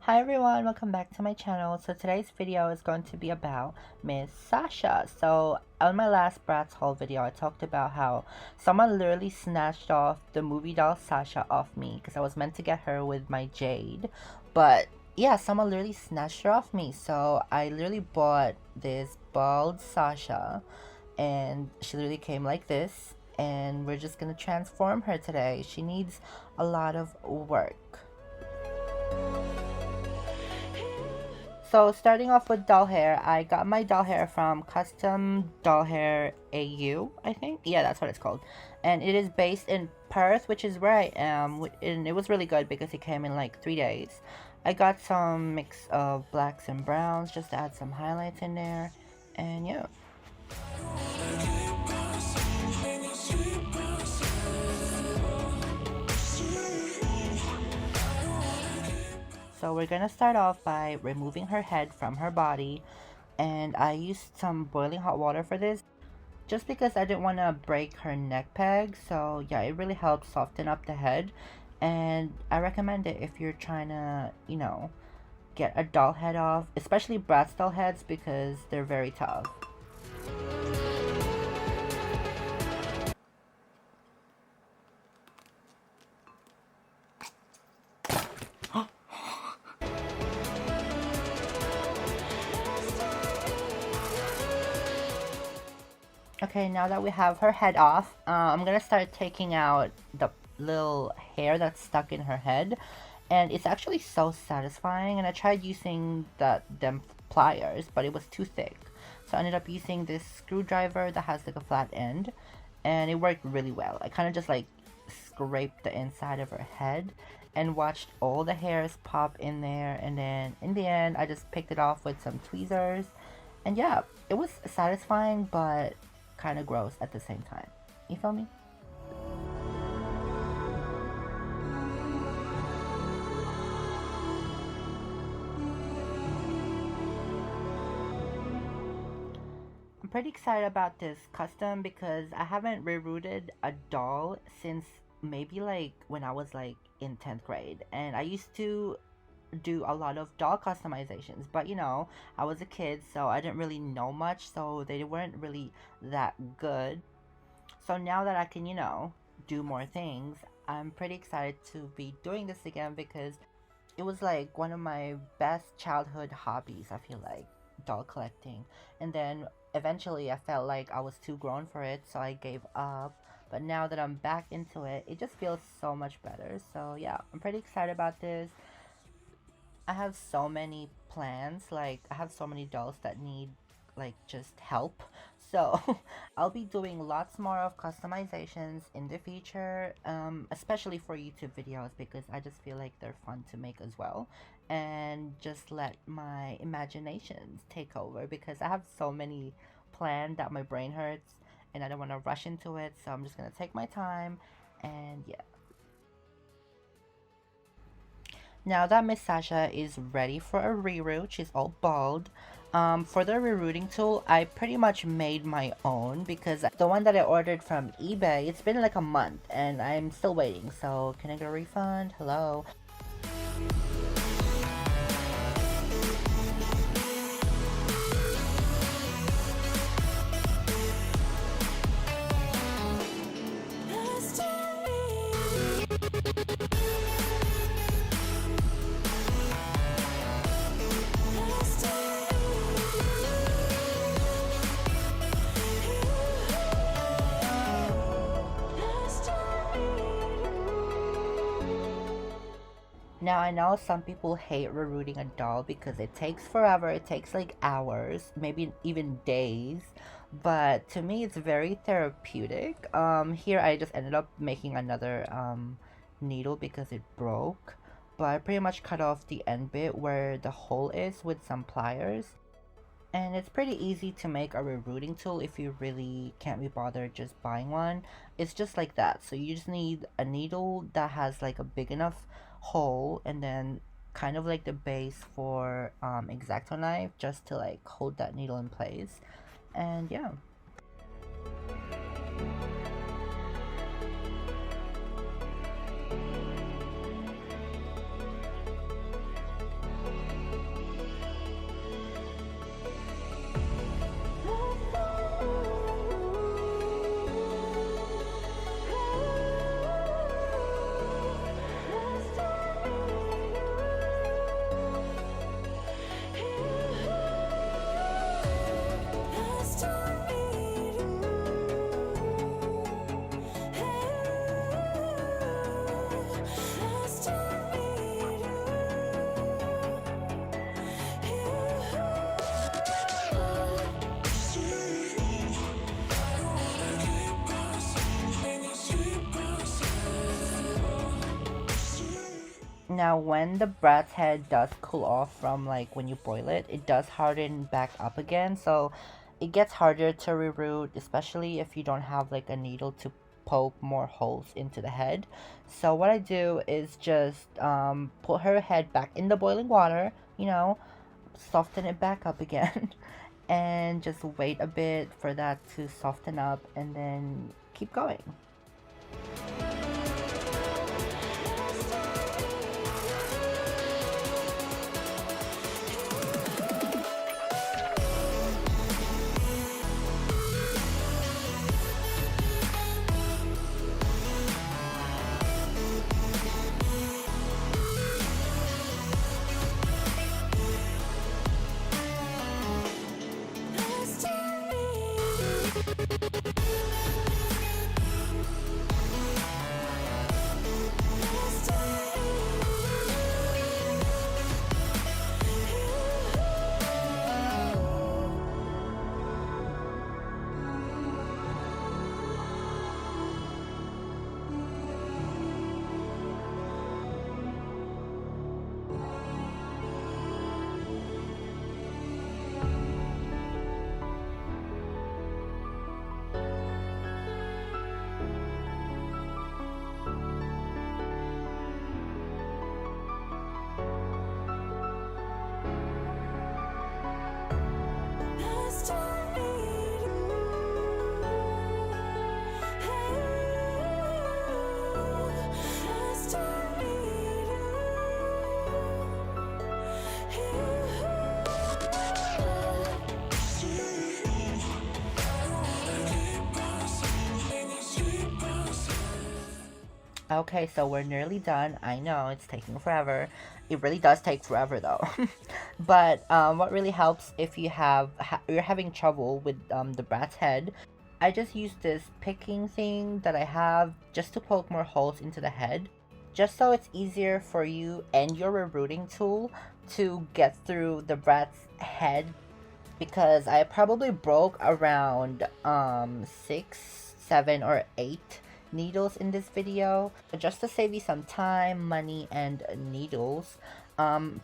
Hi everyone, welcome back to my channel. So today's video is going to be about Miss Sasha. So on my last BRATZ haul video, I talked about how someone literally snatched off the movie doll Sasha off me because I was meant to get her with my Jade. But yeah, someone literally snatched her off me. So I literally bought this bald Sasha and she literally came like this. And we're just gonna transform her today. She needs a lot of work. So starting off with doll hair, I got my doll hair from Custom Doll Hair AU, I think. Yeah, that's what it's called. And it is based in Perth, which is where I am. And it was really good because it came in like 3 days. I got some mix of blacks and browns just to add some highlights in there. And yeah. So we're gonna start off by removing her head from her body, and I used some boiling hot water for this just because I didn't want to break her neck peg. So yeah, it really helps soften up the head, and I recommend it if you're trying to, get a doll head off, especially BRATZ doll heads because they're very tough. Okay, now that we have her head off, I'm gonna start taking out the little hair that's stuck in her head, and it's actually so satisfying. And I tried using them pliers, but it was too thick, so I ended up using this screwdriver that has like a flat end, and it worked really well. I kind of just like scraped the inside of her head and watched all the hairs pop in there, and then in the end I just picked it off with some tweezers. And yeah, it was satisfying but kind of gross at the same time. You feel me? I'm pretty excited about this custom because I haven't rerooted a doll since maybe like when I was like in 10th grade, and I used to do a lot of doll customizations, but I was a kid, so I didn't really know much, so they weren't really that good. So now that I can, do more things, I'm pretty excited to be doing this again because it was like one of my best childhood hobbies, I feel like, doll collecting. And then eventually I felt like I was too grown for it, so I gave up. But now that I'm back into it, it just feels so much better. So yeah, I'm pretty excited about this. I have so many plans, like I have so many dolls that need like just help. So I'll be doing lots more of customizations in the future, especially for YouTube videos because I just feel like they're fun to make as well, and just let my imaginations take over because I have so many planned that my brain hurts and I don't want to rush into it, so I'm just gonna take my time. And yeah, now that Miss Sasha is ready for a reroot, she's all bald. For the rerooting tool, I pretty much made my own because the one that I ordered from eBay, it's been like a month and I'm still waiting. So can I get a refund? Hello? Now I know some people hate rerooting a doll because it takes forever, it takes like hours, maybe even days, but to me it's very therapeutic. Here I just ended up making another needle because it broke, but I pretty much cut off the end bit where the hole is with some pliers. And it's pretty easy to make a rerooting tool if you really can't be bothered just buying one. It's just like that. So you just need a needle that has like a big enough hole, and then kind of like the base for X-Acto knife just to like hold that needle in place. And yeah. Now, when the BRATZ head does cool off from like when you boil it, it does harden back up again. So it gets harder to reroot, especially if you don't have like a needle to poke more holes into the head. So what I do is just put her head back in the boiling water, soften it back up again, and just wait a bit for that to soften up and then keep going. Okay, so we're nearly done. I know it's taking forever. It really does take forever though. But what really helps if you're having trouble with the BRATZ head, I just use this picking thing that I have just to poke more holes into the head, just so it's easier for you and your rerooting tool to get through the BRATZ head, because I probably broke around 6, 7, or 8 needles in this video. Just to save you some time, money, and needles,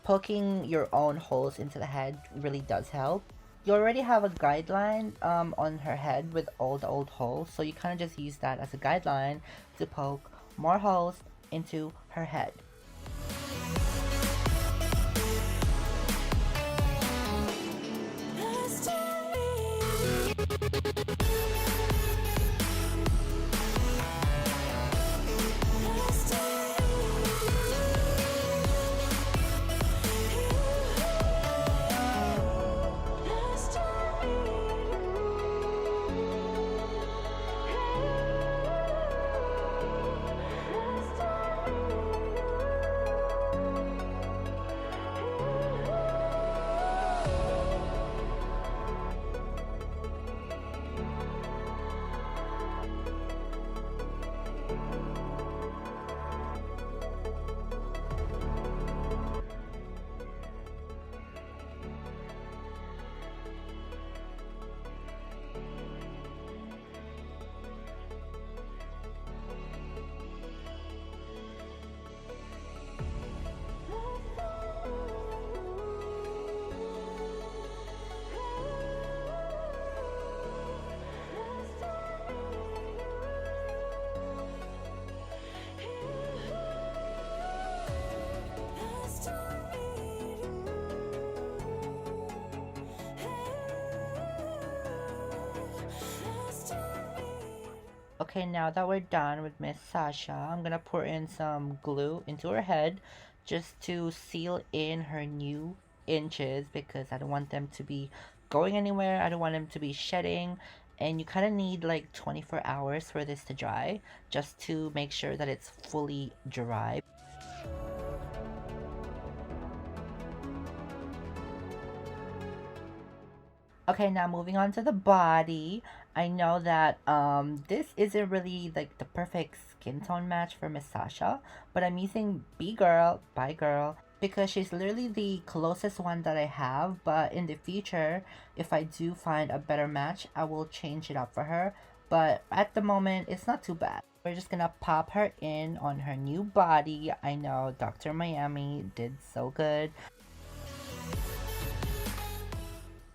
poking your own holes into the head really does help. You already have a guideline on her head with all the old holes, so you kind of just use that as a guideline to poke more holes into her head. Okay, now that we're done with Miss Sasha, I'm gonna pour in some glue into her head just to seal in her new inches, because I don't want them to be going anywhere. I don't want them to be shedding. And you kind of need like 24 hours for this to dry, just to make sure that it's fully dry. Okay, now moving on to the body. I know that this isn't really like the perfect skin tone match for Miss Sasha, but I'm using B Girl by Girl because she's literally the closest one that I have. But in the future, if I do find a better match, I will change it up for her. But at the moment, it's not too bad. We're just gonna pop her in on her new body. I know Dr. Miami did so good.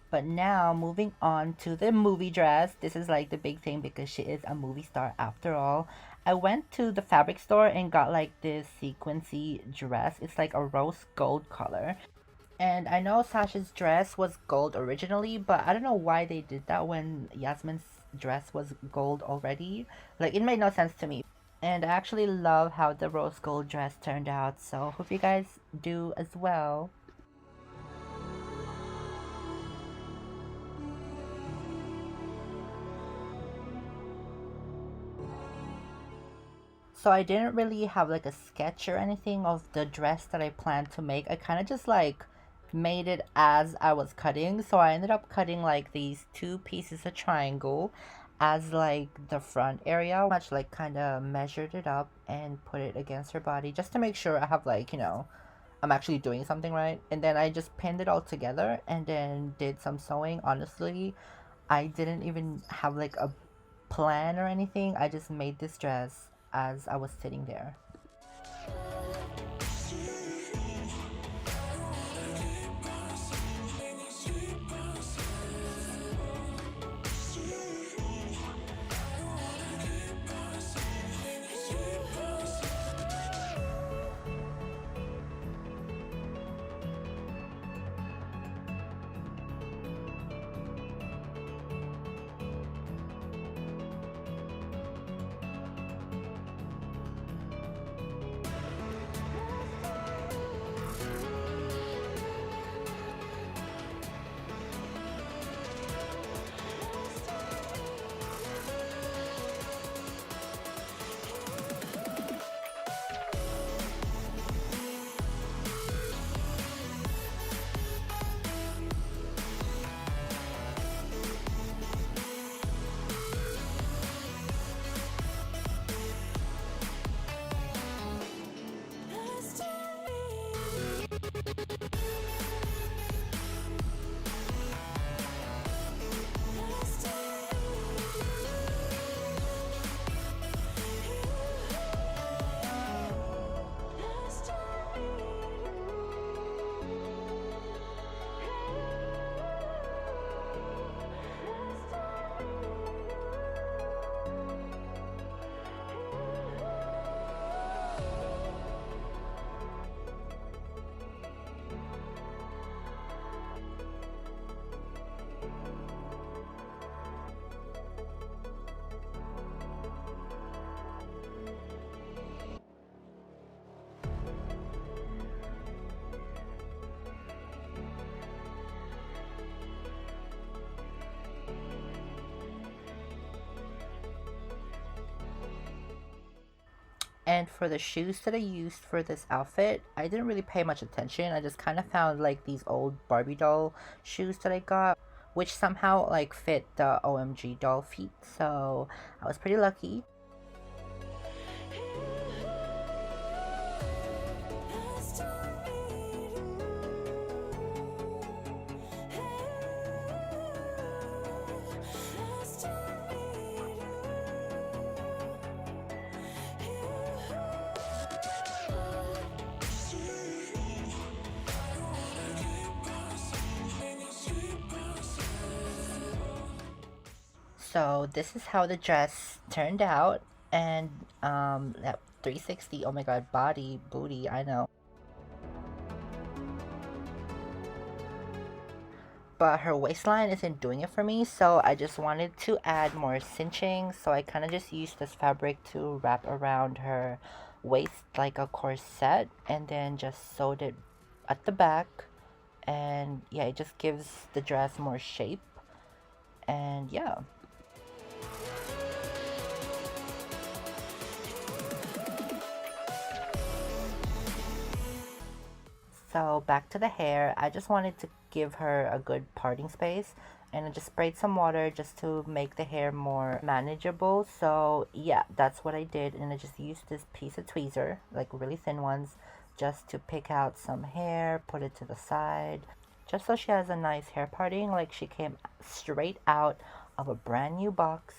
But now moving on to the movie dress. This is like the big thing because she is a movie star after all. I went to the fabric store and got like this sequency dress. It's like a rose gold color. And I know Sasha's dress was gold originally, but I don't know why they did that when Yasmin's dress was gold already. Like, it made no sense to me. And I actually love how the rose gold dress turned out, so hope you guys do as well. So I didn't really have like a sketch or anything of the dress that I planned to make. I kind of just like made it as I was cutting. So I ended up cutting like these two pieces of triangle as like the front area. Much like kind of measured it up and put it against her body just to make sure I have like, I'm actually doing something right. And then I just pinned it all together and then did some sewing. Honestly, I didn't even have like a plan or anything. I just made this dress as I was sitting there. And for the shoes that I used for this outfit, I didn't really pay much attention. I just kind of found like these old Barbie doll shoes that I got, which somehow like fit the OMG doll feet. So I was pretty lucky. So this is how the dress turned out, and that 360, oh my god, body, booty, I know. But her waistline isn't doing it for me, so I just wanted to add more cinching, so I kind of just used this fabric to wrap around her waist like a corset, and then just sewed it at the back, and yeah, it just gives the dress more shape, and yeah. So back to the hair, I just wanted to give her a good parting space, and I just sprayed some water just to make the hair more manageable. So yeah, that's what I did, and I just used this piece of tweezer, like really thin ones, just to pick out some hair, put it to the side, just so she has a nice hair parting, like she came straight out of a brand new box,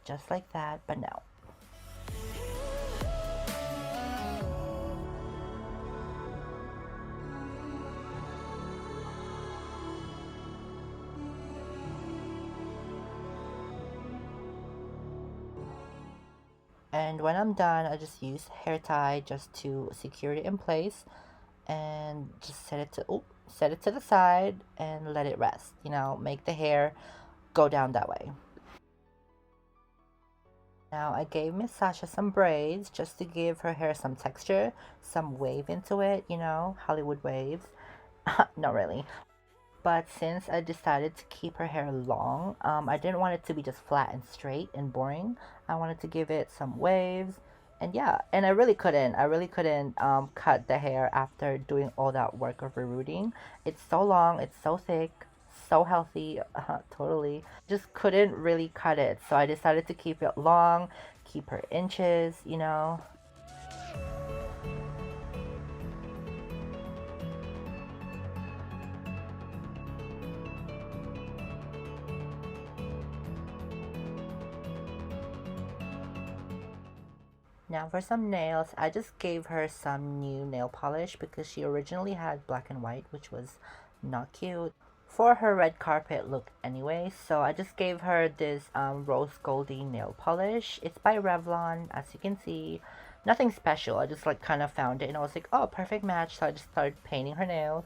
just like that. But no. And when I'm done, I just use hair tie just to secure it in place, and just set it to the side and let it rest. You know, make the hair go down that way. Now I gave Miss Sasha some braids just to give her hair some texture, some wave into it, you know, Hollywood waves. Not really. But since I decided to keep her hair long, I didn't want it to be just flat and straight and boring. I wanted to give it some waves. And yeah, and I really couldn't cut the hair after doing all that work of rerooting. It's so long, it's so thick, so healthy, totally. Just couldn't really cut it. So I decided to keep it long, keep her inches, you know. Now for some nails, I just gave her some new nail polish because she originally had black and white, which was not cute for her red carpet look anyway. So I just gave her this rose goldy nail polish. It's by Revlon, as you can see. Nothing special. I just like kind of found it and I was like, oh, perfect match. So I just started painting her nails.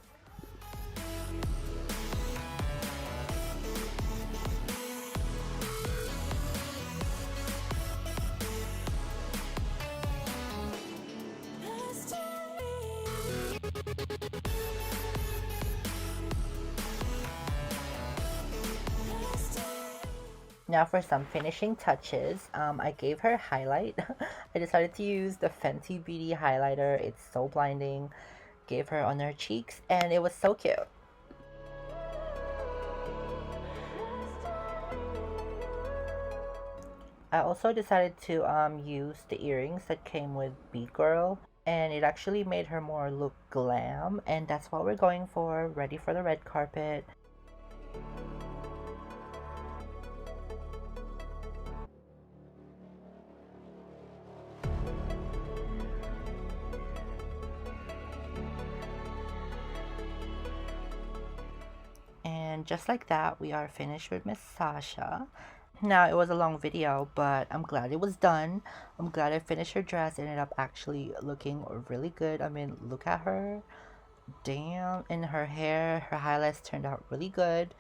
Now for some finishing touches, I gave her highlight. I decided to use the Fenty Beauty highlighter. It's so blinding. Gave her on her cheeks and it was so cute. I also decided to use the earrings that came with B Girl, and it actually made her more look glam, and that's what we're going for, ready for the red carpet. And just like that, we are finished with Miss Sasha. Now, it was a long video, but I'm glad it was done. I'm glad I finished her dress. It ended up actually looking really good. I mean, look at her. Damn. And her hair, her highlights turned out really good.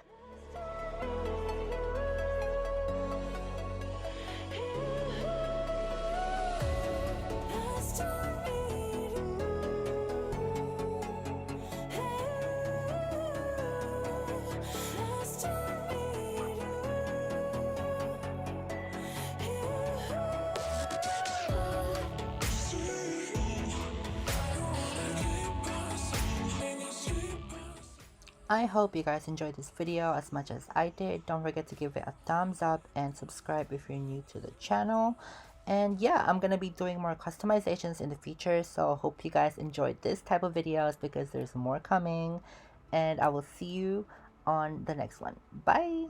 I hope you guys enjoyed this video as much as I did. Don't forget to give it a thumbs up and subscribe if you're new to the channel. And yeah, I'm gonna be doing more customizations in the future, so hope you guys enjoyed this type of videos because there's more coming. And I will see you on the next one. Bye!